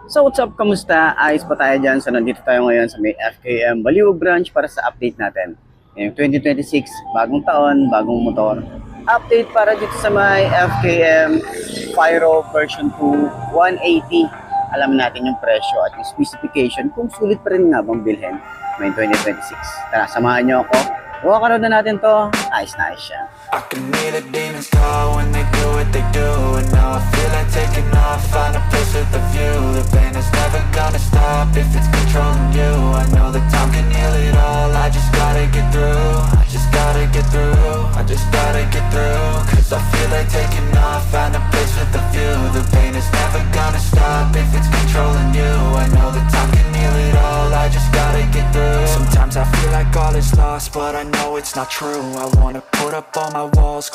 So what's up, kamusta? Ayos pa tayo dyan. So nandito tayo ngayon sa may FKM Baliw branch para sa update natin. Ngayong 2026, bagong taon, bagong motor. Update para dito sa may FKM Pyro version 2 180. Alam natin yung presyo at yung specification kung sulit pa rin nga bang bilhin ngayong 2026. Tara, samahan nyo ako. Walk-around na natin to. Ayos na ayos siya. I can hear the demons call when they do what they do. And now I feel like taking off, find a place with a view. The pain is never gonna stop if it's controlling you. I know that time can heal it all, I just gotta get through. I just gotta get through, I just gotta get through. Cause I feel like taking off, find a place with a view. The pain is never gonna stop if it's controlling you. I know that time can heal it all, I just gotta get through. Sometimes I feel like all is lost, but I know it's not true. I wanna put up all my walls,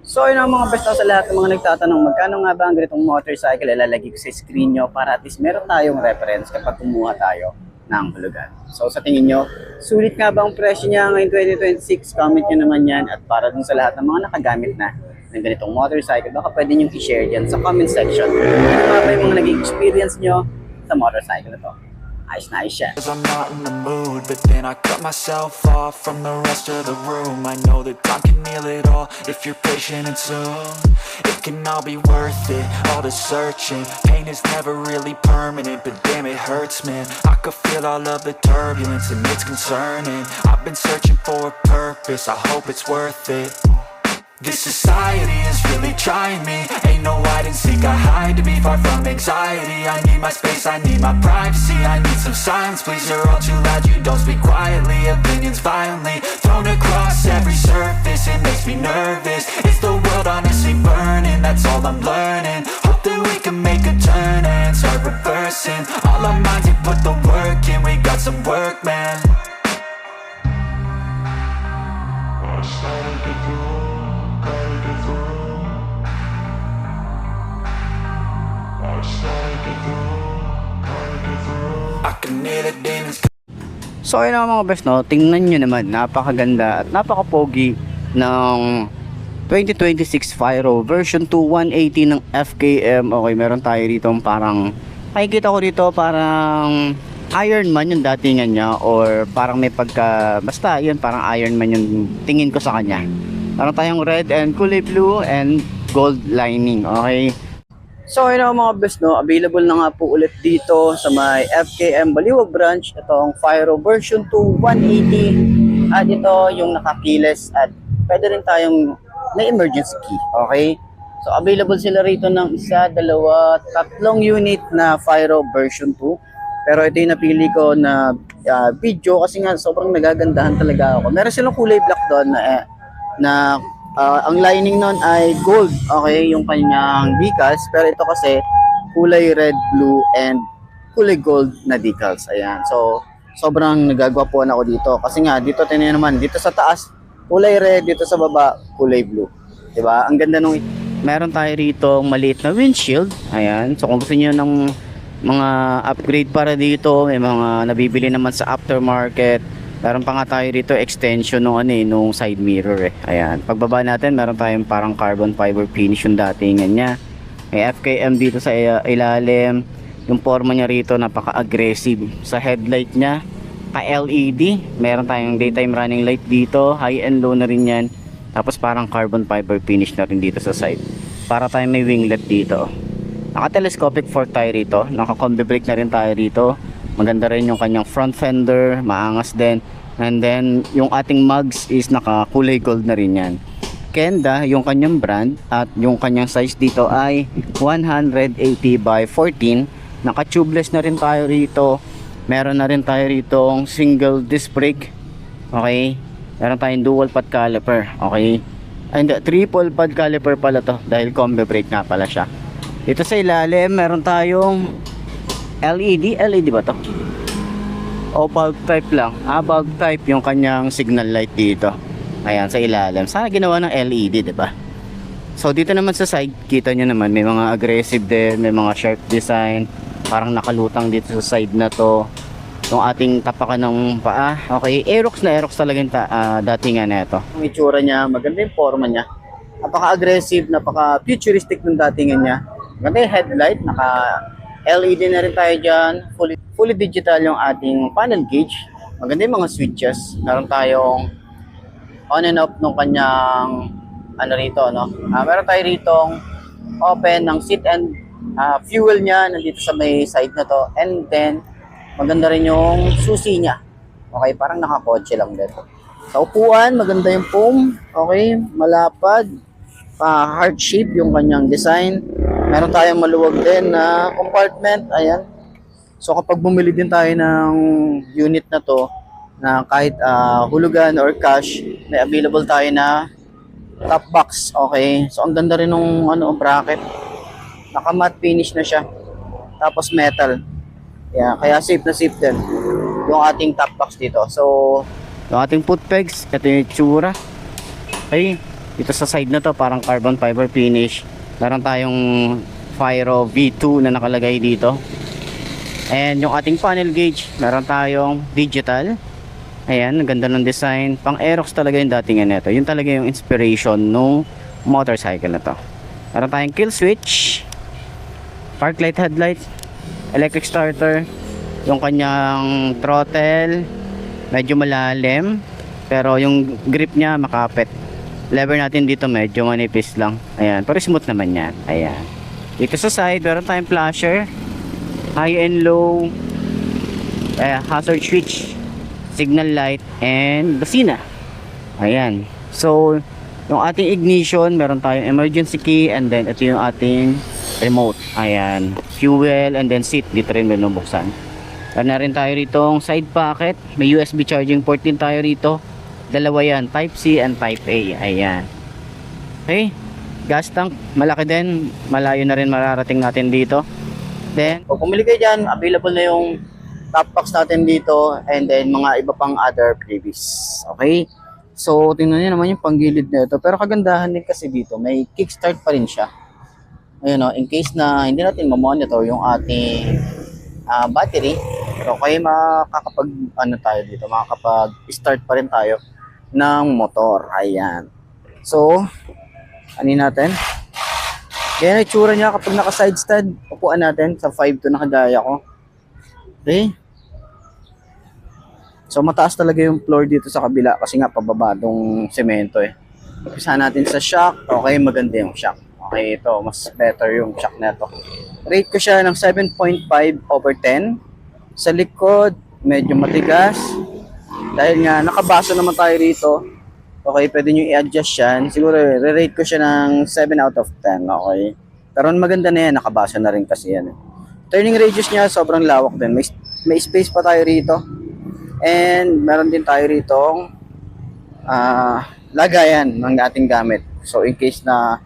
So yun ang mga best sa lahat ng mga nagtatanong magkano nga ba ang ganitong motorcycle, ilalagay ko sa screen nyo para at least meron tayong reference kapag kumuha tayo ng hulugan. So sa tingin nyo, sulit nga ba ang presyo niya ngayong 2026? Comment nyo naman yan, at para dun sa lahat ng mga nakagamit na ng ganitong motorcycle, baka pwede nyo i-share dyan sa comment section. Ano nga ba yung mga naging experience nyo sa motorcycle na to? Ayos na ayos siya. cause I'm not in the mood. But then I cut myself off from the rest of the room. I know that time can heal it all if you're patient and soon it can all be worth it, all the searching. Pain is never really permanent, but damn it hurts, man. I could feel all of the turbulence and it's concerning. I've been searching for a purpose, I hope it's worth it. This society is really trying me. Ain't no hide and seek, I hide to be far from anxiety. I need my space, I need my privacy. I need some silence, please, you're all too loud. You don't speak quietly, opinions violently thrown across every surface. It makes me nervous. Is the world honestly burning? That's all I'm learning. Hope that we can make a turn and start reversing all our minds and put the work in. We got some work, man. I can hear the demons. So ayun ang mga best, no? Tingnan nyo naman, napakaganda at napakapogi ng 2026 Pyro version 2 180 ng FKM. Okay, meron tayo rito parang, nakikita ko dito parang Iron Man yung datingan niya, or parang may pagka, basta yun, parang Iron Man yung tingin ko sa kanya. Meron tayong red and kulay blue and gold lining. Okay, so yun ang mga best, no? Available na nga po ulit dito sa may FKM Baliwag branch. Itong Pyro version 2 180. At ito yung nakakiles at pwede rin tayong may emergency key. Okay, so available sila rito ng isa, dalawa, tatlong unit na Pyro version 2. Pero ito yung napili ko na video kasi nga sobrang nagagandahan talaga ako. Meron silang kulay black doon na ang lining nun ay gold, okay, yung kanyang decals. Pero ito kasi kulay red, blue, and kulay gold na decals. Ayan, so sobrang nagagwapuan ako dito. Kasi nga, dito tingnan naman, dito sa taas, kulay red, dito sa baba, kulay blue. Diba? Ang ganda nung, meron tayo rito maliit na windshield. Ayan, so kung gusto niyo ng mga upgrade para dito, may mga nabibili naman sa aftermarket. Meron pa nga tayo rito extension nung nung side mirror Ayan, pagbaba natin meron tayong parang carbon fiber finish yung datingan niya. May FKM dito sa ilalim. Yung forma niya rito napaka-aggressive. Sa headlight niya, pa-LED. Meron tayong daytime running light dito, high and low na rin yan. Tapos parang carbon fiber finish na rin dito sa side. Para tayong may winglet dito. Naka-telescopic fork tayo rito. Naka-combi brake na rin tayo rito. Maganda rin yung kanyang front fender, maangas din. And then yung ating mugs is naka-kulay gold na rin yan. Kenda yung kanyang brand, at yung kanyang size dito ay 180 by 14. Naka-tubeless na rin tayo rito. Meron na rin tayo rito single disc brake. Okay, meron tayong dual pad caliper. Okay, and triple pad caliper pala to dahil combi brake nga pala siya. Dito sa ilalim meron tayong LED ba to? O bulb type lang. Bulb type yung kanyang signal light dito. Ayan, sa ilalim. Sana ginawa ng LED, diba? So dito naman sa side, kita nyo naman may mga aggressive din, may mga sharp design. Parang nakalutang dito sa side na to. yung ating tapakan ng paa. Okay, Aerox na Aerox talaga yung datingan na ito. Yung itsura niya, maganda yung forma niya. Napaka-aggressive, napaka-futuristic ng datingan niya. Maganda yung headlight, naka-LED na rin tayo dyan. Fully digital yung ating panel gauge. Maganda yung mga switches. Meron tayong on and off ng kanyang meron tayo ritong open ng seat and fuel niya nandito sa may side na to, and then maganda rin yung susi niya. Okay, parang nakakotse lang din. Sa upuan, maganda yung foam. Okay, malapad, heart shape yung kanyang design. Meron tayong maluwag din na compartment. Ayan. So kapag bumili din tayo ng unit na to, na kahit hulugan or cash, may available tayo na top box. Okay, so ang ganda rin ng bracket, naka matte finish na siya, tapos metal. Yeah, kaya safe na safe din yung ating top box dito. So yung ating foot pegs, ito yung itsura. Okay, dito sa side na to parang carbon fiber finish. Meron tayong Fyro V2 na nakalagay dito, and yung ating panel gauge meron tayong digital. Ayan, ang ganda ng design. Pang Aerox talaga yung datingan nito. Yun talaga yung inspiration nung motorcycle na to. Meron tayong kill switch, park light, headlight, electric starter, yung kanyang throttle, medyo malalim, pero yung grip niya makapit. Lever natin dito medyo manipis lang. Ayan, pero smooth naman yan. Ayan. Dito sa side, meron tayong flasher, high and low, hazard switch, signal light, and busina. Ayan. So, yung ating ignition, meron tayong emergency key, and then ito yung ating remote. Ayan. Fuel, and then seat. Dito rin binubuksan. Meron na rin tayo rito side pocket. May USB charging port din tayo rito. Dalawa yan. Type C and Type A. Ayan. Okay. Gas tank. Malaki din. Malayo na rin mararating natin dito. Then, kung pumili kayo dyan, available na yung top box natin dito, and then mga iba pang other freebies. Okay? So, tingnan niyo naman yung panggilid nito. Pero kagandahan din kasi dito, may kickstart pa rin siya. Ayun, in case na hindi natin ma-monitor yung ating battery, so kayo tayo dito, makakapag-start pa rin tayo ng motor. Ayan. So, natin? Kaya itsura niya kapag naka-side stand, upuan natin sa 5 to nakagaya ko. Okay. So mataas talaga yung floor dito sa kabila kasi nga pababa tong semento eh. Umpisa natin sa shock. Okay, maganda yung shock. Okay, ito mas better yung shock na to. Rate ko siya ng 7.5/10. Sa likod, medyo matigas. Dahil nga nakabasa naman tayo rito. Okay, pwede nyo i-adjust yan. Siguro re-rate ko siya ng 7/10. Okay. Pero maganda na yan, nakabasa na rin kasi yan. Turning radius niya sobrang lawak din. May space pa tayo rito. And meron din tayo rito lagayan ng ating gamit. So in case na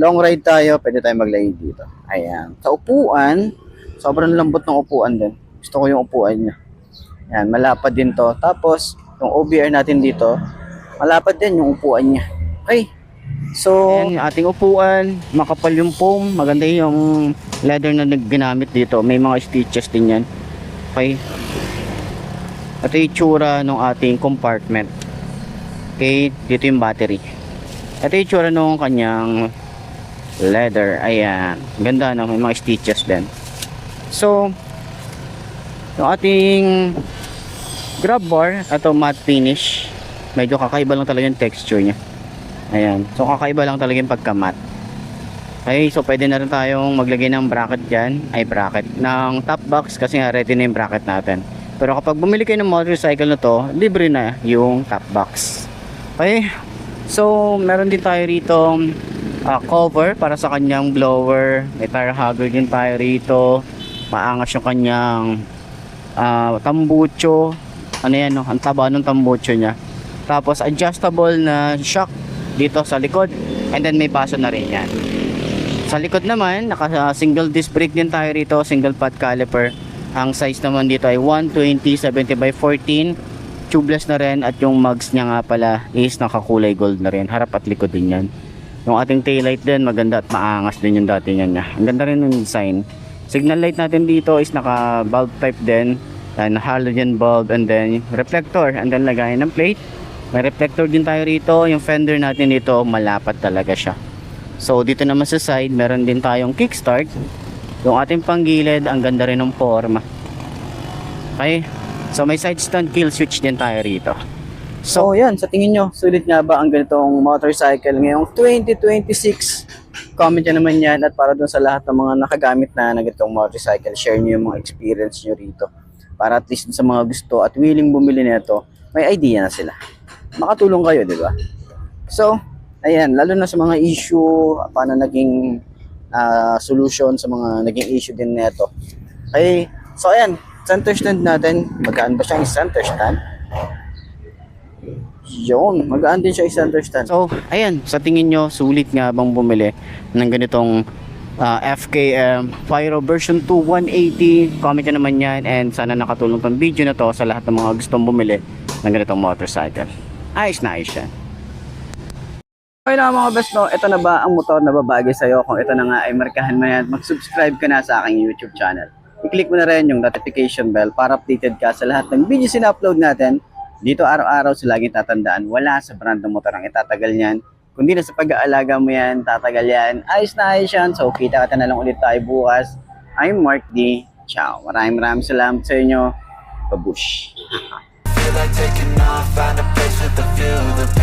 long ride tayo, pwede tayo maglagay dito. Ayan. Sa upuan, sobrang lambot ng upuan din. Gusto ko yung upuan niya. Ayan, malapad din to. Tapos, yung OBR natin dito, malapad din yung upuan niya. Okay. So, ayan, yung ating upuan, makapal yung foam, maganda yung leather na ginamit dito. May mga stitches din yan. Okay. Ito yung itsura ng ating compartment. Okay, dito yung battery. Ito yung itsura ng kanyang leather. Ayan, ganda no, may mga stitches din. So, yung ating grab bar, ito matte finish. Medyo kakaiba lang talaga yung texture niya. Ayan. So kakaiba lang talaga yung pagka-matte. Okay, so pwede na rin tayong maglagay ng bracket dyan. Ay, bracket. Ng top box kasi nga ready na yung bracket natin. Pero kapag bumili kayo ng motorcycle na to, libre na yung top box. Okay. So, meron din tayo rito cover para sa kanyang blower. May tire hugger din tayo rito. Maangas yung kanyang tambucho. Ano yan, no? Ang taba ng tambucho niya. Tapos adjustable na shock dito sa likod, and then may paso na rin yan. Sa likod naman, naka single disc brake din tayo rito, single pad caliper. Ang size naman dito ay 120/70/14, tubeless na rin, at yung mugs niya nga pala is nakakulay gold na rin, harap at likod din yan. Yung ating taillight din maganda at maangas din yung datingan niya. Ang ganda rin ng design. Signal light natin dito is naka bulb type din, and halogen bulb, and then reflector, and then lagayan ng plate. May reflector din tayo rito. Yung fender natin dito, malapat talaga siya. So dito naman sa side, meron din tayong kickstart. Yung ating panggilid, ang ganda rin ng forma. Okay, so may side stand kill switch din tayo rito. So yan, sa tingin nyo, sulit nga ba ang ganitong motorcycle ngayong 2026? Comment nyo naman yan, at para dun sa lahat ng mga nakagamit na ganitong motorcycle, share nyo yung mga experience nyo rito. Para at least sa mga gusto at willing bumili nito, may idea na sila. Makatulong kayo, di ba? So, ayan, lalo na sa mga issue, paano naging solution sa mga naging issue din nito. Okay, so ayan, center stand natin. Magaan ba siya yung center stand? Yun, magaan din siya yung center stand. So, ayan, sa tingin nyo, sulit nga bang bumili ng ganitong FKM Pyro version 2 180? Comment nyo naman yan, and sana nakatulong tong video na to sa lahat ng mga gustong bumili ng ganitong motorcycle. Ayos na ayos yan. Okay na mga best, no? Ito na ba ang motor na babagay sa'yo? Kung ito na nga ay markahan mo yan, mag-subscribe ka na sa aking YouTube channel. I-click mo na rin yung notification bell para updated ka sa lahat ng videos na upload natin. Dito araw-araw sa laging tatandaan, wala sa brand ng motor ang itatagal niyan. Kundi na sa pag-aalaga mo yan, tatagal yan. Ayos na ayos yan. So, kita ka na lang ulit tayo bukas. I'm Mark D. Ciao. Maraming salamat sa inyo. Babush. Feel like taking off, find a place with a view. The